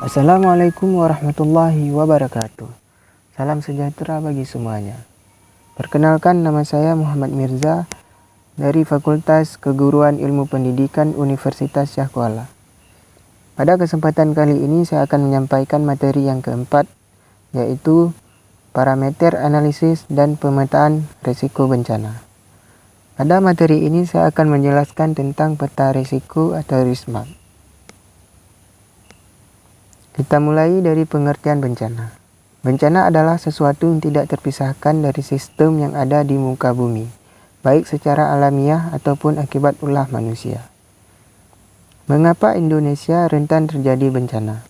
Assalamualaikum warahmatullahi wabarakatuh. Salam sejahtera bagi semuanya. Perkenalkan, nama saya Muhammad Mirza dari Fakultas Keguruan Ilmu Pendidikan Universitas Shah Kuala. Pada kesempatan kali ini saya akan menyampaikan materi yang keempat, yaitu parameter analisis dan pemetaan risiko bencana. Pada materi ini saya akan menjelaskan tentang peta risiko atau risk map. Kita mulai dari pengertian bencana. Bencana adalah sesuatu yang tidak terpisahkan dari sistem yang ada di muka bumi, baik secara alamiah ataupun akibat ulah manusia. Mengapa Indonesia rentan terjadi bencana?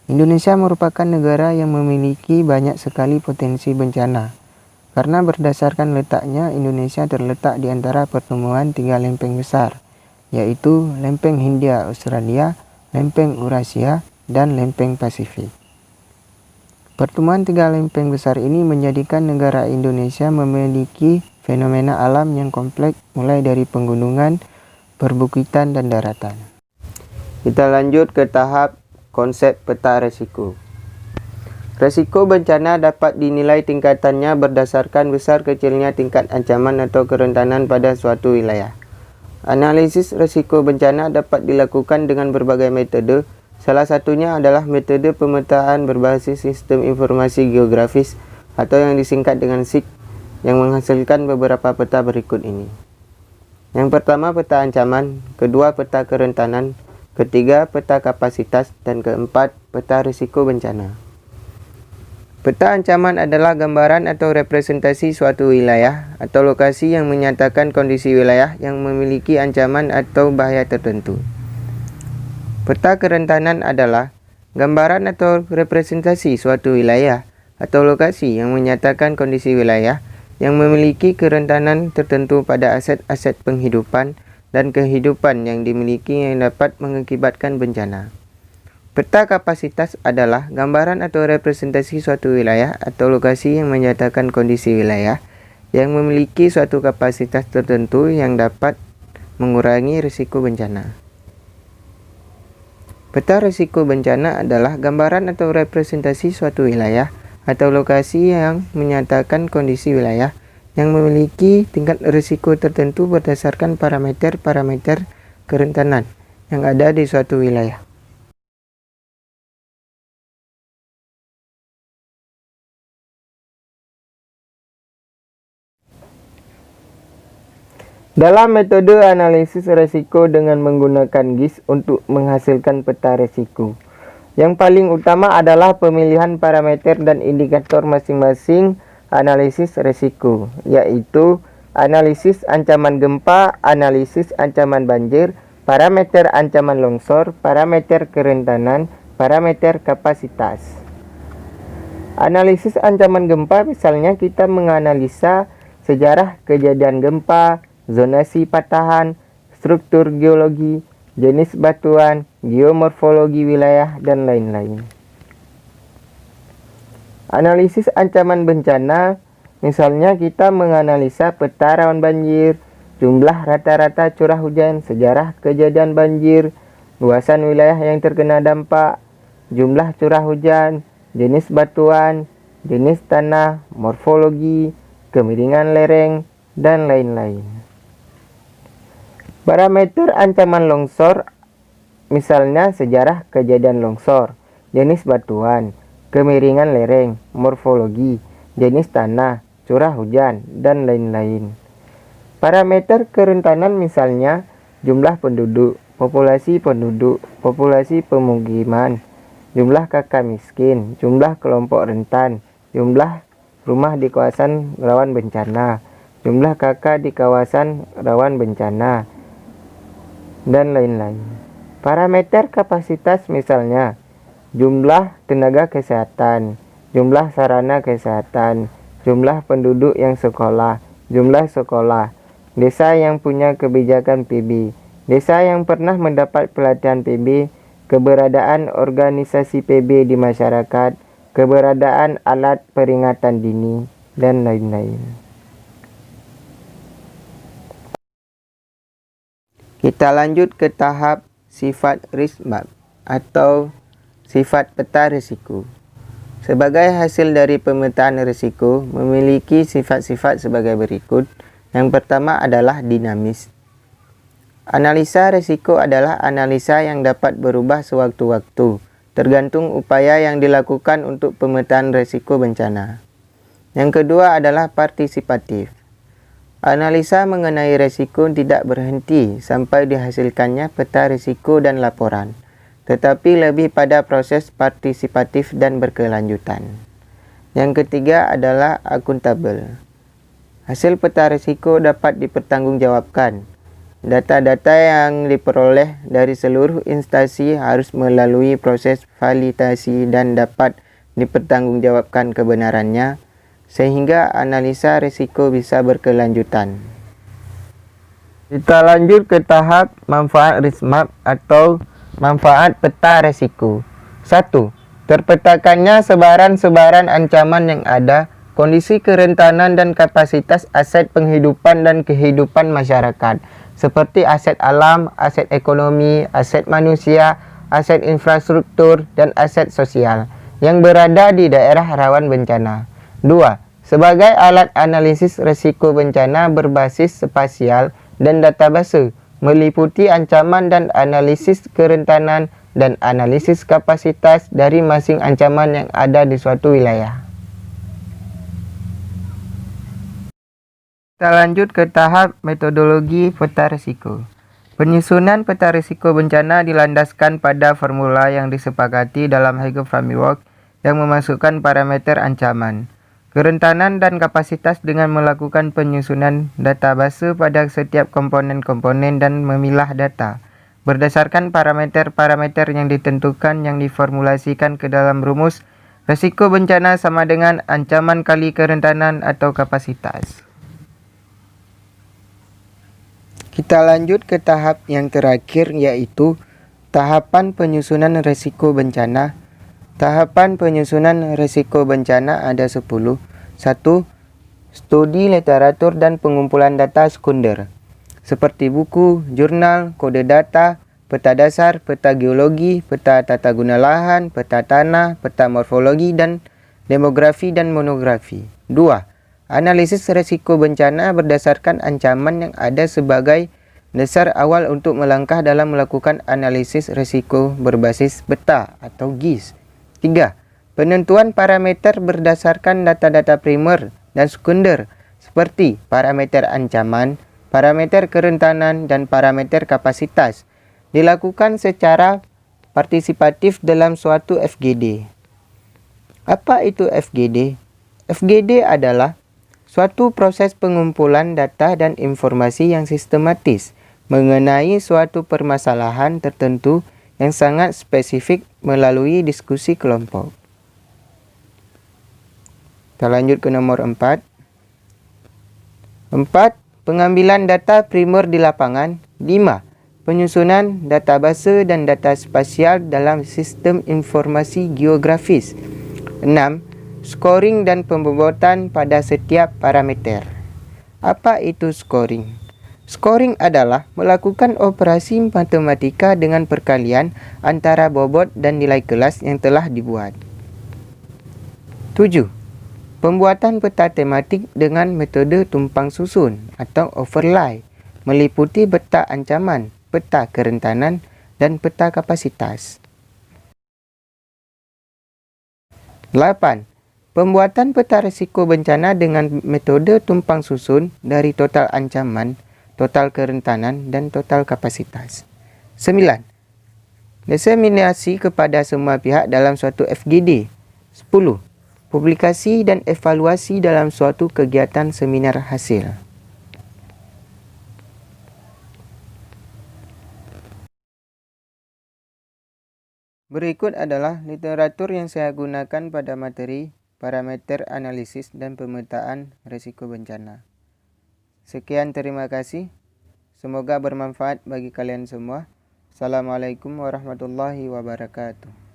Indonesia merupakan negara yang memiliki banyak sekali potensi bencana. Karena berdasarkan letaknya, Indonesia terletak di antara pertemuan tiga lempeng besar, yaitu lempeng Hindia Australia, lempeng Eurasia, dan lempeng Pasifik. Pertemuan tiga lempeng besar ini menjadikan negara Indonesia memiliki fenomena alam yang kompleks, mulai dari pegunungan, perbukitan, dan daratan. Kita lanjut ke tahap konsep peta resiko. Resiko bencana dapat dinilai tingkatannya berdasarkan besar kecilnya tingkat ancaman atau kerentanan pada suatu wilayah. Analisis resiko bencana dapat dilakukan dengan berbagai metode. Salah satunya adalah metode pemetaan berbasis sistem informasi geografis atau yang disingkat dengan SIG, yang menghasilkan beberapa peta berikut ini. Yang pertama, peta ancaman, kedua, peta kerentanan, ketiga, peta kapasitas, dan keempat, peta risiko bencana. Peta ancaman adalah gambaran atau representasi suatu wilayah atau lokasi yang menyatakan kondisi wilayah yang memiliki ancaman atau bahaya tertentu. Peta kerentanan adalah gambaran atau representasi suatu wilayah atau lokasi yang menyatakan kondisi wilayah yang memiliki kerentanan tertentu pada aset-aset penghidupan dan kehidupan yang dimiliki yang dapat mengakibatkan bencana. Peta kapasitas adalah gambaran atau representasi suatu wilayah atau lokasi yang menyatakan kondisi wilayah yang memiliki suatu kapasitas tertentu yang dapat mengurangi risiko bencana. Peta risiko bencana adalah gambaran atau representasi suatu wilayah atau lokasi yang menyatakan kondisi wilayah yang memiliki tingkat risiko tertentu berdasarkan parameter-parameter kerentanan yang ada di suatu wilayah. Dalam metode analisis risiko dengan menggunakan GIS untuk menghasilkan peta risiko, yang paling utama adalah pemilihan parameter dan indikator masing-masing analisis risiko, yaitu analisis ancaman gempa, analisis ancaman banjir, parameter ancaman longsor, parameter kerentanan, parameter kapasitas. Analisis ancaman gempa, misalnya kita menganalisa sejarah kejadian gempa, zonasi patahan, struktur geologi, jenis batuan, geomorfologi wilayah, dan lain-lain. Analisis ancaman bencana, misalnya kita menganalisa peta rawan banjir, jumlah rata-rata curah hujan, sejarah kejadian banjir, luasan wilayah yang terkena dampak, jumlah curah hujan, jenis batuan, jenis tanah, morfologi, kemiringan lereng, dan lain-lain. Parameter ancaman longsor, misalnya sejarah kejadian longsor, jenis batuan, kemiringan lereng, morfologi, jenis tanah, curah hujan, dan lain-lain. Parameter kerentanan, misalnya jumlah penduduk, populasi pemukiman, jumlah kakak miskin, jumlah kelompok rentan, jumlah rumah di kawasan rawan bencana, jumlah kakak di kawasan rawan bencana, dan lain-lain. Parameter kapasitas, misalnya jumlah tenaga kesehatan, jumlah sarana kesehatan, jumlah penduduk yang sekolah, jumlah sekolah, desa yang punya kebijakan PB, desa yang pernah mendapat pelatihan PB, keberadaan organisasi PB di masyarakat, keberadaan alat peringatan dini, dan lain-lain. Kita lanjut ke tahap sifat risk map atau Sifat peta risiko. Sebagai hasil dari pemetaan risiko memiliki sifat-sifat sebagai berikut. Yang pertama adalah dinamis. Analisa risiko adalah analisa yang dapat berubah sewaktu-waktu, tergantung upaya yang dilakukan untuk pemetaan risiko bencana. Yang kedua adalah partisipatif. Analisa mengenai risiko tidak berhenti sampai dihasilkannya peta risiko dan laporan, tetapi lebih pada proses partisipatif dan berkelanjutan. Yang ketiga adalah akuntabel. Hasil peta risiko dapat dipertanggungjawabkan. Data-data yang diperoleh dari seluruh instansi harus melalui proses validasi dan dapat dipertanggungjawabkan kebenarannya, sehingga analisa risiko bisa berkelanjutan. Kita lanjut ke tahap manfaat risk map atau manfaat peta risiko. 1. Terpetakannya sebaran-sebaran ancaman yang ada, kondisi kerentanan dan kapasitas aset penghidupan dan kehidupan masyarakat, seperti aset alam, aset ekonomi, aset manusia, aset infrastruktur, dan aset sosial yang berada di daerah rawan bencana. 2. Sebagai alat analisis risiko bencana berbasis spasial dan database, meliputi ancaman dan analisis kerentanan dan analisis kapasitas dari masing ancaman yang ada di suatu wilayah. Kita lanjut ke tahap metodologi peta risiko. Penyusunan peta risiko bencana dilandaskan pada formula yang disepakati dalam Higher Framework yang memasukkan parameter ancaman, kerentanan dan kapasitas dengan melakukan penyusunan database pada setiap komponen-komponen dan memilah data berdasarkan parameter-parameter yang ditentukan yang diformulasikan ke dalam rumus risiko bencana sama dengan ancaman kali kerentanan atau kapasitas. Kita lanjut ke tahap yang terakhir, yaitu tahapan penyusunan risiko bencana. Tahapan penyusunan risiko bencana ada 10. 1. Studi literatur dan pengumpulan data sekunder, seperti buku, jurnal, kode data, peta dasar, peta geologi, peta tata guna lahan, peta tanah, peta morfologi, dan demografi dan monografi. 2. Analisis risiko bencana berdasarkan ancaman yang ada sebagai dasar awal untuk melangkah dalam melakukan analisis risiko berbasis peta atau GIS. 3. Penentuan parameter berdasarkan data-data primer dan sekunder seperti parameter ancaman, parameter kerentanan, dan parameter kapasitas dilakukan secara partisipatif dalam suatu FGD. Apa itu FGD? FGD adalah suatu proses pengumpulan data dan informasi yang sistematis mengenai suatu permasalahan tertentu yang sangat spesifik melalui diskusi kelompok. Kita lanjut ke nomor 4. 4. Pengambilan data primer di lapangan. 5. Penyusunan database dan data spasial dalam sistem informasi geografis. 6. Scoring dan pembobotan pada setiap parameter. Apa itu scoring? Scoring adalah melakukan operasi matematika dengan perkalian antara bobot dan nilai kelas yang telah dibuat. 7. Pembuatan peta tematik dengan metode tumpang susun atau overlay, meliputi peta ancaman, peta kerentanan, dan peta kapasitas. 8. Pembuatan peta risiko bencana dengan metode tumpang susun dari total ancaman, total kerentanan, dan total kapasitas. 9. Diseminasi kepada semua pihak dalam suatu FGD. 10. Publikasi dan evaluasi dalam suatu kegiatan seminar hasil. Berikut adalah literatur yang saya gunakan pada materi parameter analisis dan pemetaan risiko bencana. Sekian, terima kasih. Semoga bermanfaat bagi kalian semua. Assalamualaikum warahmatullahi wabarakatuh.